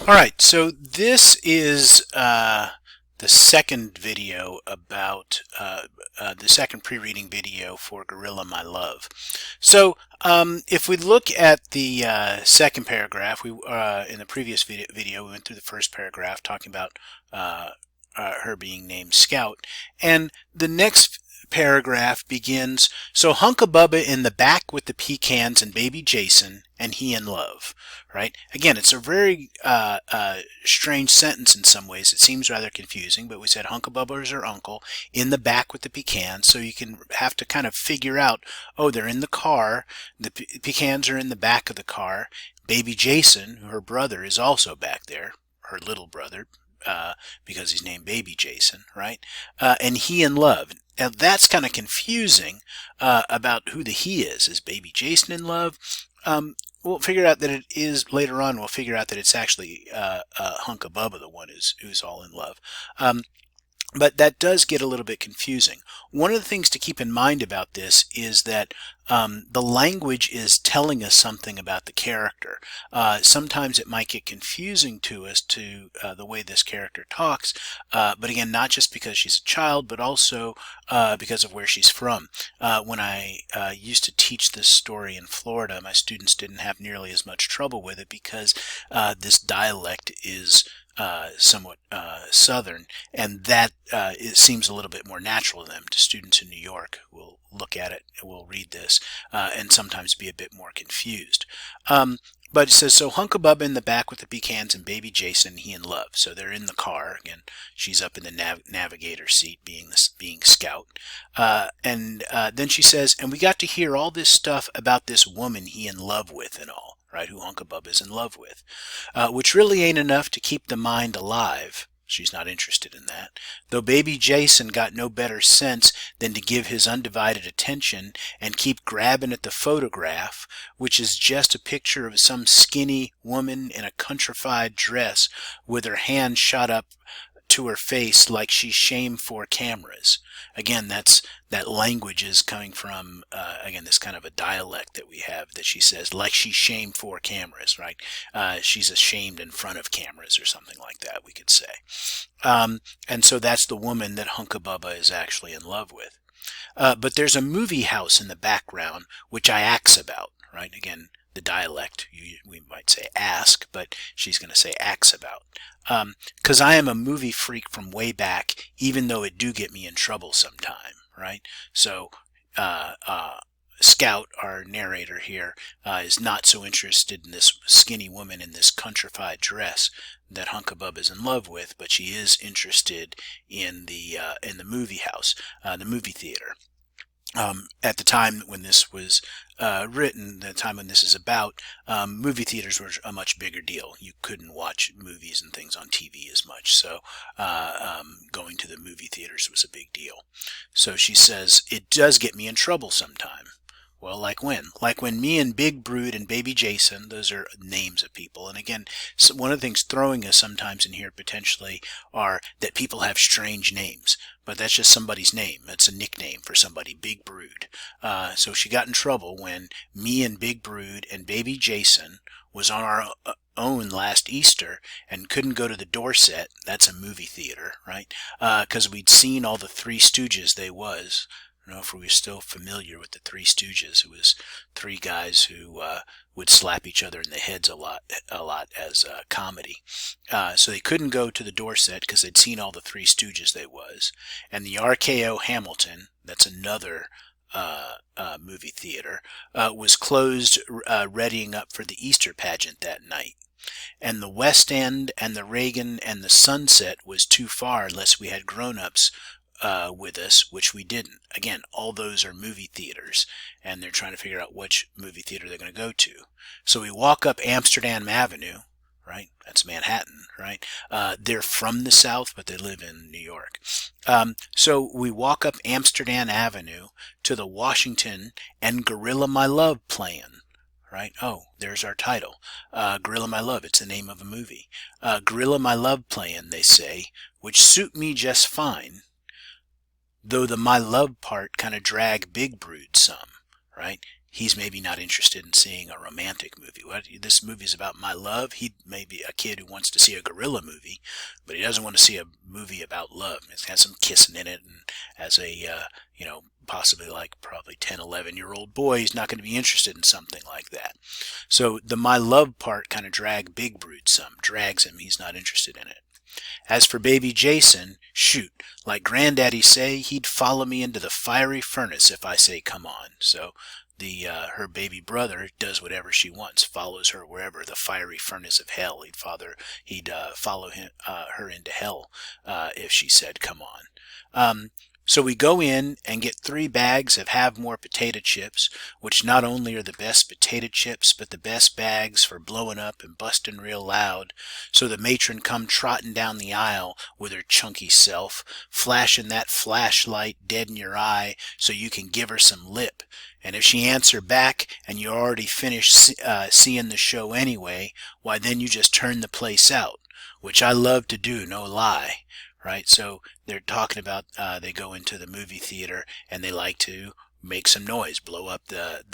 All right, so this is the second video about the second pre-reading video for Gorilla My Love. So if we look at the second paragraph, we in the previous video we went through the first paragraph talking about her being named Scout, and the next paragraph begins, so Hunka Bubba in the back with the pecans and baby Jason, and he in love. Right? Again, it's a very strange sentence in some ways. It seems rather confusing, but we said Hunka Bubba is her uncle in the back with the pecans, so you can have to kind of figure out, oh, they're in the car, the pecans are in the back of the car, baby Jason, her brother, is also back there, her little brother, because he's named Baby Jason, right? And he in love. Now that's kind of confusing about who the he is. Is Baby Jason in love? We'll figure out that it is later on. We'll figure out that it's actually Hunka Bubba, the one who's all in love. But that does get a little bit confusing. One of the things to keep in mind about this is that the language is telling us something about the character. Sometimes it might get confusing to us to the way this character talks, but again, not just because she's a child, but also because of where she's from. When I used to teach this story in Florida, my students didn't have nearly as much trouble with it because this dialect is somewhat southern, and that it seems a little bit more natural to them. To students in New York who will look at it, will read this, and sometimes be a bit more confused. But it says, so Hunka Bubba in the back with the pecans and baby Jason, he in love. So they're in the car. Again, she's up in the navigator seat being Scout. And then she says, and we got to hear all this stuff about this woman he in love with and all. Right, who Hunka Bubba is in love with, which really ain't enough to keep the mind alive. She's not interested in that. Though baby Jason got no better sense than to give his undivided attention and keep grabbing at the photograph, which is just a picture of some skinny woman in a countrified dress with her hand shot up to her face like she's shamed for cameras. Again, that language is coming from again, this kind of a dialect that we have, that she says like she's shamed for cameras, right? She's ashamed in front of cameras or something like that, we could say. And so that's the woman that Hunka Bubba is actually in love with. But there's a movie house in the background which I ax about, right? Again, the dialect, we might say ask, but she's going to say ax about. Because I am a movie freak from way back, even though it do get me in trouble sometime, right? So Scout, our narrator here, is not so interested in this skinny woman in this countrified dress that Hunka Bubba is in love with, but she is interested in the movie house, the movie theater. At the time when this was written, the time when this is about, movie theaters were a much bigger deal. You couldn't watch movies and things on TV as much, so going to the movie theaters was a big deal. So she says, it does get me in trouble sometime. Well, like when? Like when me and Big Brood and Baby Jason, those are names of people. And again, so one of the things throwing us sometimes in here potentially are that people have strange names. But that's just somebody's name. It's a nickname for somebody, Big Brood. So she got in trouble when me and Big Brood and Baby Jason was on our own last Easter and couldn't go to the Dorset. That's a movie theater, right? Because we'd seen all the Three Stooges they was. I don't know if we were still familiar with the Three Stooges. It was three guys who would slap each other in the heads a lot as comedy. So they couldn't go to the Dorset because they'd seen all the Three Stooges they was. And the RKO Hamilton, that's another movie theater, was closed readying up for the Easter pageant that night. And the West End and the Reagan and the Sunset was too far unless we had grown-ups with us, which we didn't. Again, all those are movie theaters, and they're trying to figure out which movie theater they're going to go to. So we walk up Amsterdam Avenue, right? That's Manhattan, right? They're from the South, but they live in New York. So we walk up Amsterdam Avenue to the Washington and Gorilla My Love playing. Right? Oh, there's our title. Gorilla My Love. It's the name of a movie. Gorilla My Love playing, they say, which suit me just fine. Though the my love part kind of drag Big Brood some, right? he's maybe not interested in seeing a romantic movie. This movie is about my love. He may be a kid who wants to see a gorilla movie, but he doesn't want to see a movie about love. It has some kissing in it, and as a possibly like probably 10, 11-year-old boy, he's not going to be interested in something like that. So the my love part kind of drags him. He's not interested in it. As for baby Jason, shoot, like Granddaddy say, he'd follow me into the fiery furnace if I say come on. So her baby brother does whatever she wants, follows her wherever, the fiery furnace of hell. He'd follow her into hell if she said come on. So we go in and get 3 bags of Have More potato chips, which not only are the best potato chips, but the best bags for blowing up and busting real loud. So the matron come trotting down the aisle with her chunky self, flashing that flashlight dead in your eye so you can give her some lip. And if she answer back and you already finished seeing the show anyway, why then you just turn the place out, which I love to do, no lie. Right, so they're talking about they go into the movie theater and they like to make some noise, blow up the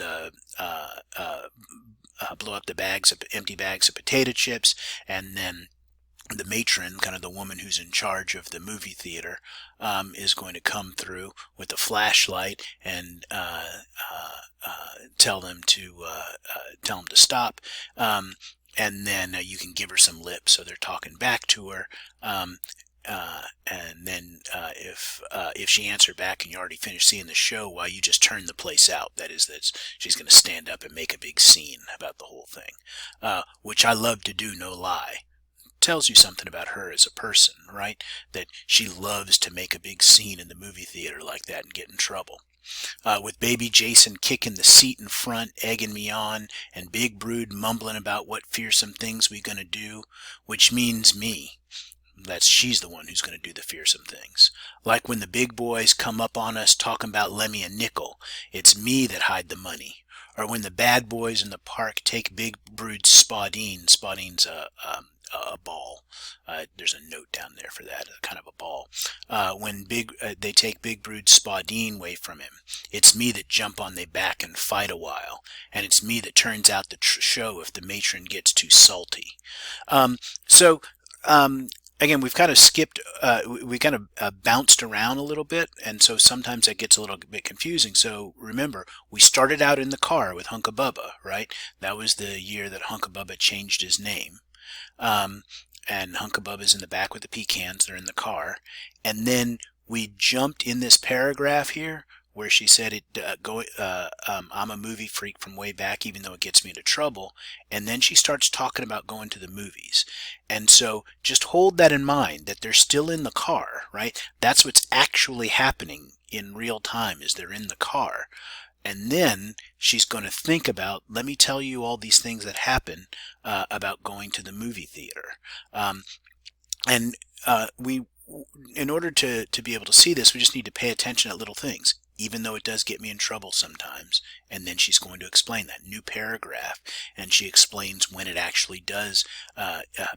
empty bags of potato chips, and then the matron, kind of the woman who's in charge of the movie theater, is going to come through with a flashlight and tell them to stop. And then you can give her some lip, so they're talking back to her. And then if she answered back and you already finished seeing the show, why you just turn the place out. That is, she's going to stand up and make a big scene about the whole thing, which I love to do, no lie. Tells you something about her as a person, right? That she loves to make a big scene in the movie theater like that and get in trouble. With baby Jason kicking the seat in front, egging me on, and Big Brood mumbling about what fearsome things we gonna do, which means me. She's the one who's going to do the fearsome things. Like when the big boys come up on us talking about Lemmy and Nickel, it's me that hide the money. Or when the bad boys in the park take Big Brood's Spalding. Spalding's a ball. There's a note down there for that, kind of a ball. When they take Big Brood's Spalding away from him, it's me that jump on their back and fight a while. And it's me that turns out the show if the matron gets too salty. Again, we've kind of skipped, we kind of bounced around a little bit, and so sometimes that gets a little bit confusing. So remember, we started out in the car with Hunka Bubba, right? That was the year that Hunka Bubba changed his name. And Hunka Bubba's in the back with the pecans, they're in the car. And then we jumped in this paragraph here where she said I'm a movie freak from way back, even though it gets me into trouble. And then she starts talking about going to the movies. And so just hold that in mind, that they're still in the car, right? That's what's actually happening in real time, is they're in the car. And then she's going to think about, let me tell you all these things that happen about going to the movie theater. In order to be able to see this, we just need to pay attention at little things, even though it does get me in trouble sometimes. And then she's going to explain that new paragraph, and she explains when it actually does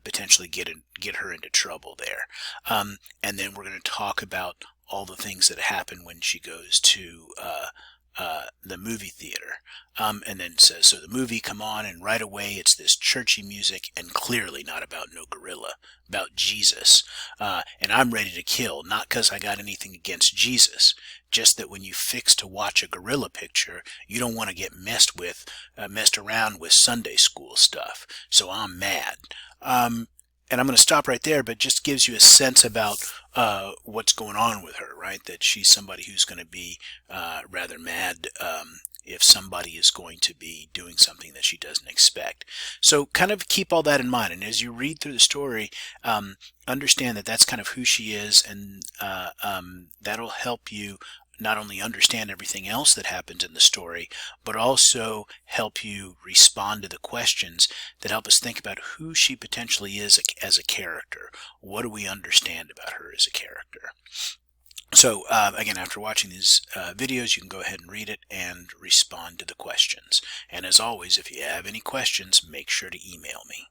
potentially get her into trouble there. And then we're going to talk about all the things that happen when she goes to the movie theater, and then says, so the movie come on, and right away it's this churchy music, and clearly not about no gorilla, about Jesus, and I'm ready to kill, not because I got anything against Jesus, just that when you fix to watch a gorilla picture, you don't want to get messed around with Sunday school stuff, so I'm mad. And I'm going to stop right there, but just gives you a sense about what's going on with her, right? That she's somebody who's going to be rather mad if somebody is going to be doing something that she doesn't expect. So kind of keep all that in mind. And as you read through the story, understand that that's kind of who she is, and that'll help you not only understand everything else that happens in the story, but also help you respond to the questions that help us think about who she potentially is as a character. What do we understand about her as a character? So again, after watching these videos, you can go ahead and read it and respond to the questions. And as always, if you have any questions, make sure to email me.